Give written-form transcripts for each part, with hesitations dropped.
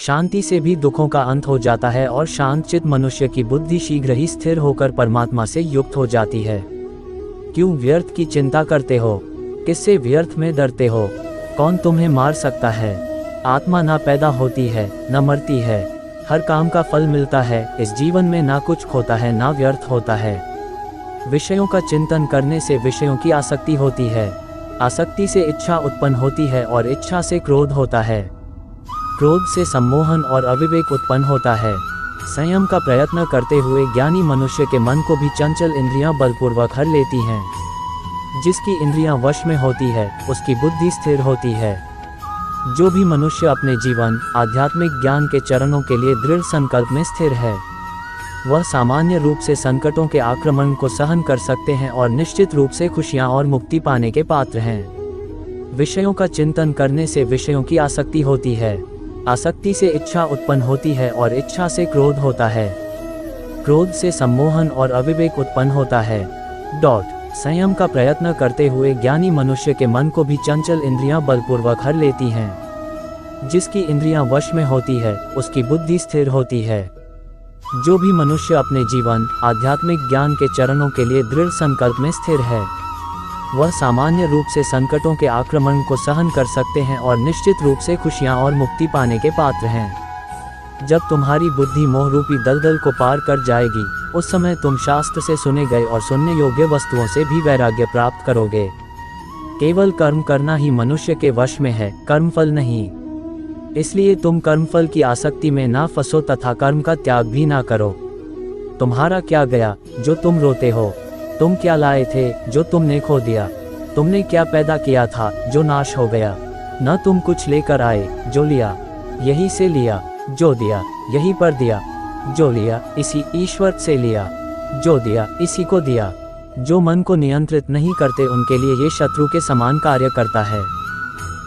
शांति से भी दुखों का अंत हो जाता है और शांत चित्त मनुष्य की बुद्धि शीघ्र ही स्थिर होकर परमात्मा से युक्त हो जाती है। क्यों व्यर्थ की चिंता करते हो? किससे व्यर्थ में डरते हो? कौन तुम्हें मार सकता है? आत्मा ना पैदा होती है न मरती है, हर काम का फल मिलता है। इस जीवन में ना कुछ खोता है ना व्यर्थ होता है। विषयों का चिंतन करने से विषयों की आसक्ति होती है, आसक्ति से इच्छा उत्पन्न होती है और इच्छा से क्रोध होता है, क्रोध से सम्मोहन और अविवेक उत्पन्न होता है। संयम का प्रयत्न करते हुए ज्ञानी मनुष्य के मन को भी चंचल इंद्रियां बलपूर्वक हर लेती हैं। जिसकी इंद्रियां वश में होती है उसकी बुद्धि स्थिर होती है। जो भी मनुष्य अपने जीवन आध्यात्मिक ज्ञान के चरणों के लिए दृढ़ संकल्प में स्थिर है, वह सामान्य रूप से संकटों के आक्रमण को सहन कर सकते हैं और निश्चित रूप से खुशियां और मुक्ति पाने के पात्र हैं। विषयों का चिंतन करने से विषयों की आसक्ति होती है, आसक्ति से इच्छा उत्पन्न होती है और इच्छा से क्रोध होता है, क्रोध से सम्मोहन और अविवेक उत्पन्न होता है। संयम का प्रयत्न करते हुए ज्ञानी मनुष्य के मन को भी चंचल इंद्रियां बलपूर्वक हर लेती हैं। जिसकी इंद्रियां वश में होती है उसकी बुद्धि स्थिर होती है। जो भी मनुष्य अपने जीवन आध्यात्मिक ज्ञान के चरणों के लिए दृढ़ संकल्प में स्थिर है, वह सामान्य रूप से संकटों के आक्रमण को सहन कर सकते हैं और निश्चित रूप से खुशियां और मुक्ति पाने के पात्र हैं। जब तुम्हारी बुद्धि मोह रूपी दलदल को पार कर जाएगी, उस समय तुम शास्त्र से सुने गए और सुनने योग्य वस्तुओं से भी वैराग्य प्राप्त करोगे। केवल कर्म करना ही मनुष्य के वश में है, कर्मफल नहीं। इसलिए तुम कर्मफल की आसक्ति में ना फंसो तथा कर्म का त्याग भी ना करो। तुम्हारा क्या गया जो तुम रोते हो? तुम क्या लाए थे जो तुमने खो दिया? तुमने क्या पैदा किया था जो नाश हो गया? न तुम कुछ लेकर आए, जो लिया यही से लिया, जो दिया यही पर दिया, जो लिया इसी ईश्वर से लिया, जो दिया इसी को दिया। जो मन को नियंत्रित नहीं करते उनके लिए ये शत्रु के समान कार्य करता है।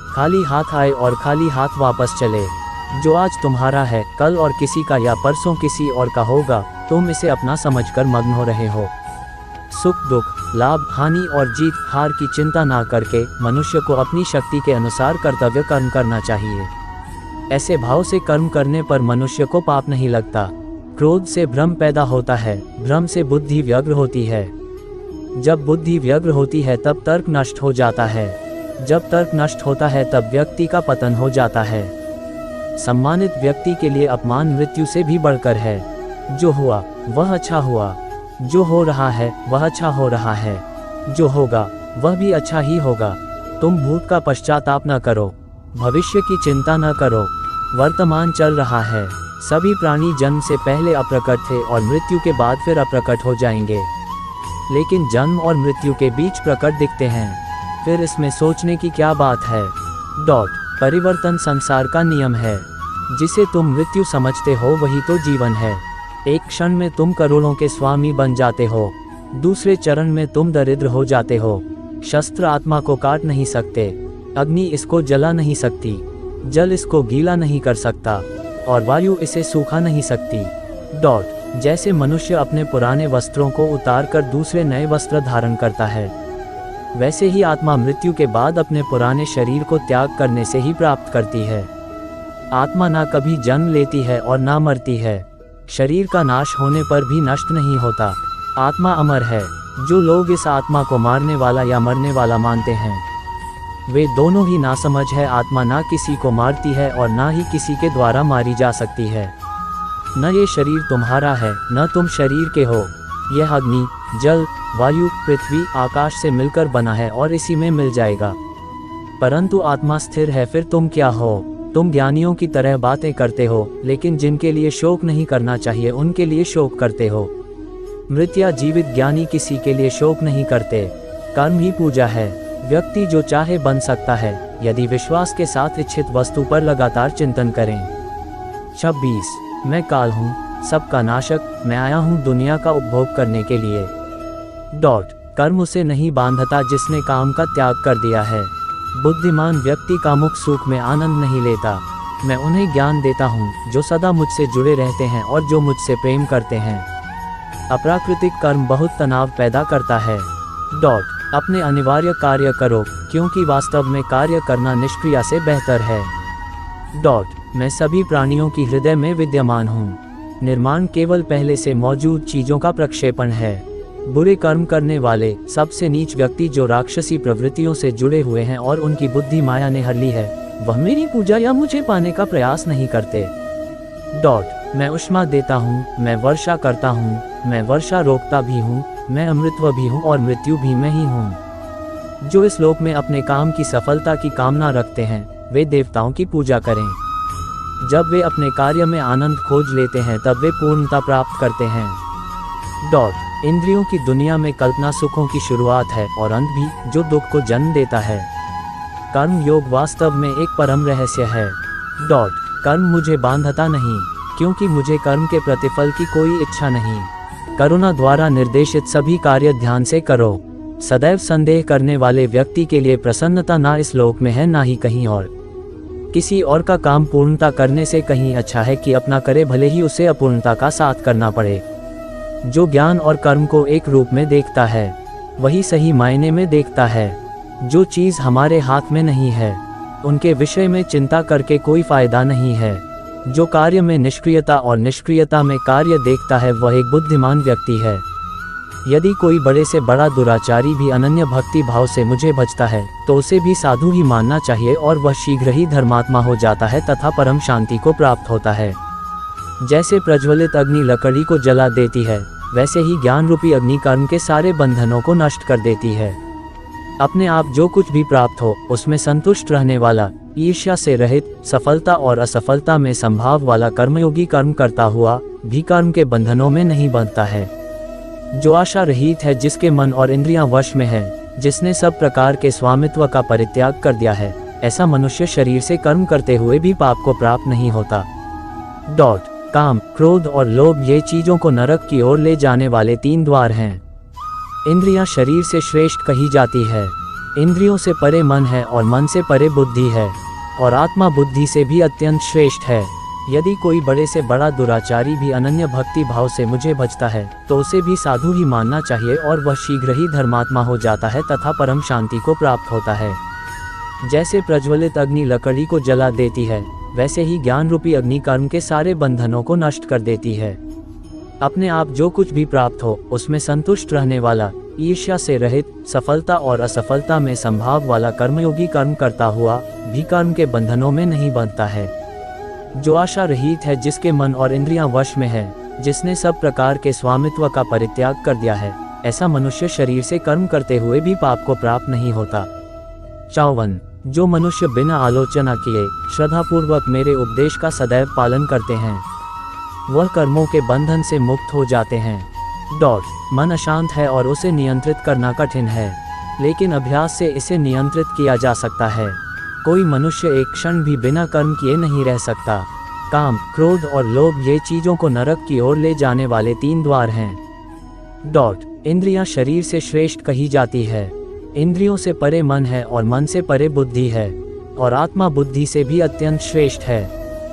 खाली हाथ आए और खाली हाथ वापस चले। जो आज तुम्हारा है कल और किसी का या परसों किसी और का होगा, तुम इसे अपना समझकर मग्न हो रहे हो। सुख दुख, लाभ हानि और जीत हार की चिंता ना करके मनुष्य को अपनी शक्ति के अनुसार कर्तव्य कर्म करना चाहिए। ऐसे भाव से कर्म करने पर मनुष्य को पाप नहीं लगता। क्रोध से भ्रम पैदा होता है, भ्रम से बुद्धि व्यग्र होती है। जब बुद्धि व्यग्र होती है तब तर्क नष्ट हो जाता है। जब तर्क नष्ट होता है तब व्यक्ति का पतन हो जाता है। सम्मानित व्यक्ति के लिए अपमान मृत्यु से भी बढ़कर है। जो हुआ वह अच्छा हुआ, जो हो रहा है वह अच्छा हो रहा है, जो होगा वह भी अच्छा ही होगा। तुम भूत का पश्चाताप न करो, भविष्य की चिंता न करो। वर्तमान चल रहा है। सभी प्राणी जन्म से पहले अप्रकट थे और मृत्यु के बाद फिर अप्रकट हो जाएंगे, लेकिन जन्म और मृत्यु के बीच प्रकट दिखते हैं। फिर इसमें सोचने की क्या बात है? परिवर्तन संसार का नियम है। जिसे तुम मृत्यु समझते हो वही तो जीवन है। एक क्षण में तुम करोड़ों के स्वामी बन जाते हो, दूसरे चरण में तुम दरिद्र हो जाते हो। शस्त्र आत्मा को काट नहीं सकते, अग्नि इसको जला नहीं सकती, जल इसको गीला नहीं कर सकता और वायु इसे सूखा नहीं सकती। जैसे मनुष्य अपने पुराने वस्त्रों को उतार कर दूसरे नए वस्त्र धारण करता है, वैसे ही आत्मा मृत्यु के बाद अपने पुराने शरीर को त्याग करने से ही प्राप्त करती है। आत्मा ना कभी जन्म लेती है और ना मरती है। शरीर का नाश होने पर भी नष्ट नहीं होता। आत्मा अमर है। जो लोग इस आत्मा को मारने वाला या मरने वाला मानते हैं, वे दोनों ही नासमझ है। आत्मा ना किसी को मारती है और ना ही किसी के द्वारा मारी जा सकती है। न ये शरीर तुम्हारा है न तुम शरीर के हो। यह अग्नि, जल, वायु, पृथ्वी, आकाश से मिलकर बना है और इसी में मिल जाएगा। परंतु आत्मा स्थिर है। फिर तुम क्या हो? तुम ज्ञानियों की तरह बातें करते हो, लेकिन जिनके लिए शोक नहीं करना चाहिए उनके लिए शोक करते हो। मृत या जीवित ज्ञानी किसी के लिए शोक नहीं करते। कर्म ही पूजा है। व्यक्ति जो चाहे बन सकता है, यदि विश्वास के साथ इच्छित वस्तु पर लगातार चिंतन करें। 26 मैं काल हूँ, सबका नाशक। मैं आया हूँ दुनिया का उपभोग करने के लिए। कर्म उसे नहीं बांधता जिसने काम का त्याग कर दिया है। बुद्धिमान व्यक्ति कामुक सुख में आनंद नहीं लेता। मैं उन्हें ज्ञान देता हूँ जो सदा मुझसे जुड़े रहते हैं और जो मुझसे प्रेम करते हैं। अप्राकृतिक कर्म बहुत तनाव पैदा करता है। अपने अनिवार्य कार्य करो, क्योंकि वास्तव में कार्य करना निष्क्रिया से बेहतर है। मैं सभी प्राणियों की हृदय में विद्यमान हूँ। निर्माण केवल पहले से मौजूद चीजों का प्रक्षेपण है। बुरे कर्म करने वाले सबसे नीच व्यक्ति जो राक्षसी प्रवृत्तियों से जुड़े हुए हैं और उनकी बुद्धि माया ने हर ली है, वह मेरी पूजा या मुझे पाने का प्रयास नहीं करते। मैं उष्मा देता हूँ, मैं वर्षा करता हूँ, मैं वर्षा रोकता भी हूँ, मैं अमृतत्व भी हूँ और मृत्यु भी मैं ही हूँ। जो इस लोक में अपने काम की सफलता की कामना रखते हैं, वे देवताओं की पूजा करें। जब वे अपने कार्य में आनंद खोज लेते हैं तब वे पूर्णता प्राप्त करते हैं। इंद्रियों की दुनिया में कल्पना सुखों की शुरुआत है और अंत भी, जो दुख को जन्म देता है। कर्म योग वास्तव में एक परम रहस्य है। कर्म मुझे बांधता नहीं, क्योंकि मुझे कर्म के प्रतिफल की कोई इच्छा नहीं। करुणा द्वारा निर्देशित सभी कार्य ध्यान से करो। सदैव संदेह करने वाले व्यक्ति के लिए प्रसन्नता ना इस लोक में है ना ही कहीं और। किसी और का काम पूर्णता करने से कहीं अच्छा है कि अपना करे, भले ही उसे अपूर्णता का साथ करना पड़े। जो ज्ञान और कर्म को एक रूप में देखता है, वही सही मायने में देखता है। जो चीज़ हमारे हाथ में नहीं है, उनके विषय में चिंता करके कोई फायदा नहीं है। जो कार्य में निष्क्रियता और निष्क्रियता में कार्य देखता है, वह एक बुद्धिमान व्यक्ति है। यदि कोई बड़े से बड़ा दुराचारी भी अनन्य भक्ति भाव से मुझे भजता है, तो उसे भी साधु ही मानना चाहिए और वह शीघ्र ही धर्मात्मा हो जाता है तथा परम शांति को प्राप्त होता है। जैसे प्रज्वलित अग्नि लकड़ी को जला देती है, वैसे ही ज्ञान रूपी अग्नि कर्म के सारे बंधनों को नष्ट कर देती है। अपने आप जो कुछ भी प्राप्त हो, उसमें संतुष्ट रहने वाला, ईर्ष्या से रहित, सफलता और असफलता में संभाव वाला कर्मयोगी कर्म करता हुआ भी कर्म के बंधनों में नहीं बंधता है। जो आशा रहित है, जिसके मन और इंद्रियां वश में है, जिसने सब प्रकार के स्वामित्व का परित्याग कर दिया है, ऐसा मनुष्य शरीर से कर्म करते हुए भी पाप को प्राप्त नहीं होता। काम, क्रोध और लोभ ये चीजों को नरक की ओर ले जाने वाले 3 द्वार हैं। इंद्रियां शरीर से श्रेष्ठ कही जाती है। इंद्रियों से परे मन है और मन से परे बुद्धि है, और आत्मा बुद्धि से भी अत्यंत श्रेष्ठ है। यदि कोई बड़े से बड़ा दुराचारी भी अनन्य भक्ति भाव से मुझे भजता है, तो उसे भी साधु ही मानना चाहिए और वह शीघ्र ही धर्मात्मा हो जाता है तथा परम शांति को प्राप्त होता है। जैसे प्रज्वलित अग्नि लकड़ी को जला देती है, वैसे ही ज्ञान रूपी अग्नि कर्म के सारे बंधनों को नष्ट कर देती है। अपने आप जो कुछ भी प्राप्त हो, उसमें संतुष्ट रहने वाला, ईर्ष्या से रहित, सफलता और असफलता में संभाव वाला कर्मयोगी कर्म करता हुआ भी कर्म के बंधनों में नहीं बंधता है। जो आशा रहित है, जिसके मन और इंद्रियां वश में है, जिसने सब प्रकार के स्वामित्व का परित्याग कर दिया है, ऐसा मनुष्य शरीर से कर्म करते हुए भी पाप को प्राप्त नहीं होता। जो मनुष्य बिना आलोचना किए श्रद्धापूर्वक मेरे उपदेश का सदैव पालन करते हैं, वह कर्मों के बंधन से मुक्त हो जाते हैं। मन अशांत है और उसे नियंत्रित करना कठिन है, लेकिन अभ्यास से इसे नियंत्रित किया जा सकता है। कोई मनुष्य एक क्षण भी बिना कर्म किए नहीं रह सकता। काम, क्रोध और लोभ ये चीजों को नरक की ओर ले जाने वाले 3 द्वार हैं। इंद्रियां शरीर से श्रेष्ठ कही जाती है। इंद्रियों से परे मन है और मन से परे बुद्धि है, और आत्मा बुद्धि से भी अत्यंत श्रेष्ठ है।